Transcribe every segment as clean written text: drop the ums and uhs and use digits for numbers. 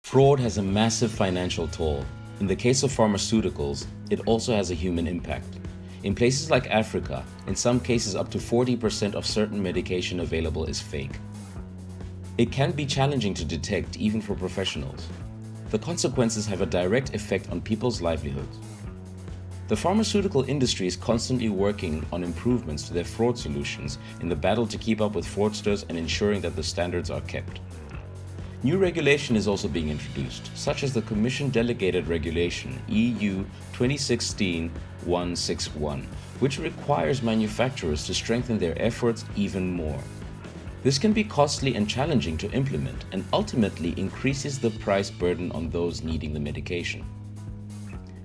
Fraud has a massive financial toll. In the case of pharmaceuticals, it also has a human impact. In places like Africa, in some cases up to 40% of certain medication available is fake. It can be challenging to detect even for professionals. The consequences have a direct effect on people's livelihoods. The pharmaceutical industry is constantly working on improvements to their fraud solutions in the battle to keep up with fraudsters and ensuring that the standards are kept. New regulation is also being introduced, such as the Commission Delegated Regulation EU 2016-161, which requires manufacturers to strengthen their efforts even more. This can be costly and challenging to implement and ultimately increases the price burden on those needing the medication.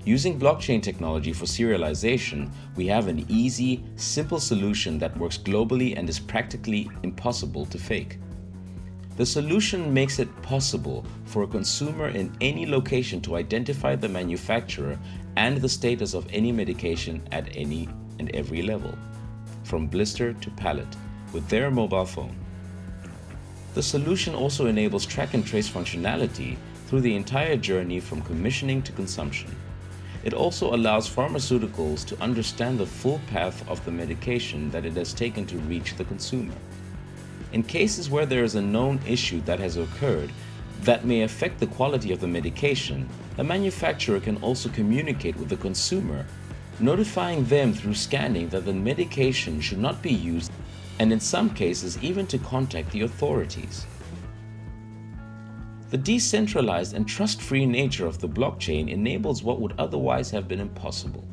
Using blockchain technology for serialization, we have an easy, simple solution that works globally and is practically impossible to fake. The solution makes it possible for a consumer in any location to identify the manufacturer and the status of any medication at any and every level, from blister to pallet, with their mobile phone. The solution also enables track and trace functionality through the entire journey from commissioning to consumption. It also allows pharmaceuticals to understand the full path of the medication that it has taken to reach the consumer. In cases where there is a known issue that has occurred that may affect the quality of the medication, the manufacturer can also communicate with the consumer, notifying them through scanning that the medication should not be used, and in some cases even to contact the authorities. The decentralized and trust-free nature of the blockchain enables what would otherwise have been impossible.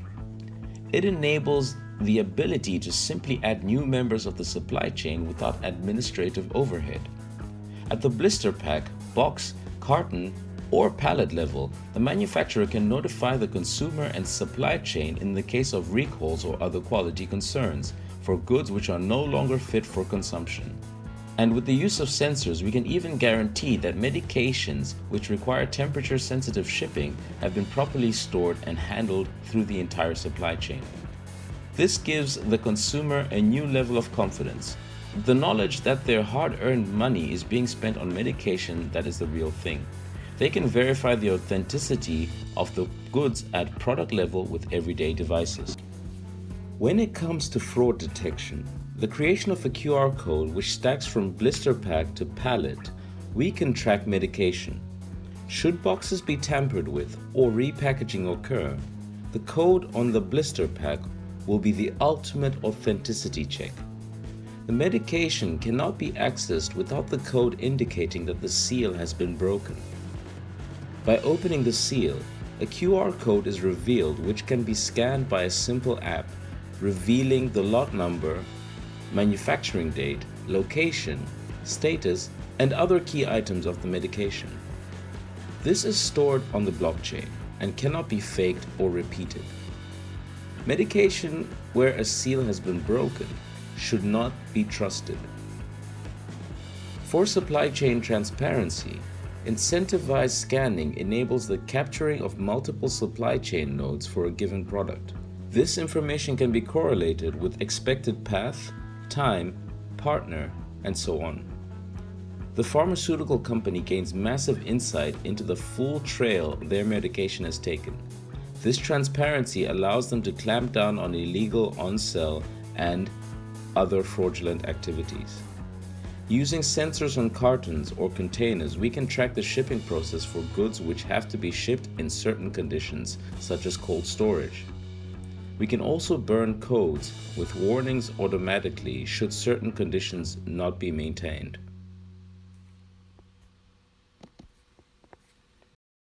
It enables the ability to simply add new members of the supply chain without administrative overhead. At the blister pack, box, carton, or pallet level, the manufacturer can notify the consumer and supply chain in the case of recalls or other quality concerns for goods which are no longer fit for consumption. And with the use of sensors, we can even guarantee that medications which require temperature-sensitive shipping have been properly stored and handled through the entire supply chain. This gives the consumer a new level of confidence, the knowledge that their hard-earned money is being spent on medication that is the real thing. They can verify the authenticity of the goods at product level with everyday devices. When it comes to fraud detection, the creation of a QR code which stacks from blister pack to pallet, we can track medication. Should boxes be tampered with or repackaging occur, the code on the blister pack will be the ultimate authenticity check. The medication cannot be accessed without the code indicating that the seal has been broken. By opening the seal, a QR code is revealed which can be scanned by a simple app, revealing the lot number, manufacturing date, location, status, and other key items of the medication. This is stored on the blockchain and cannot be faked or repeated. Medication where a seal has been broken should not be trusted. For supply chain transparency, incentivized scanning enables the capturing of multiple supply chain nodes for a given product. This information can be correlated with expected path, time, partner, and so on. The pharmaceutical company gains massive insight into the full trail their medication has taken. This transparency allows them to clamp down on illegal on-sell and other fraudulent activities. Using sensors on cartons or containers, we can track the shipping process for goods which have to be shipped in certain conditions, such as cold storage. We can also burn codes with warnings automatically should certain conditions not be maintained.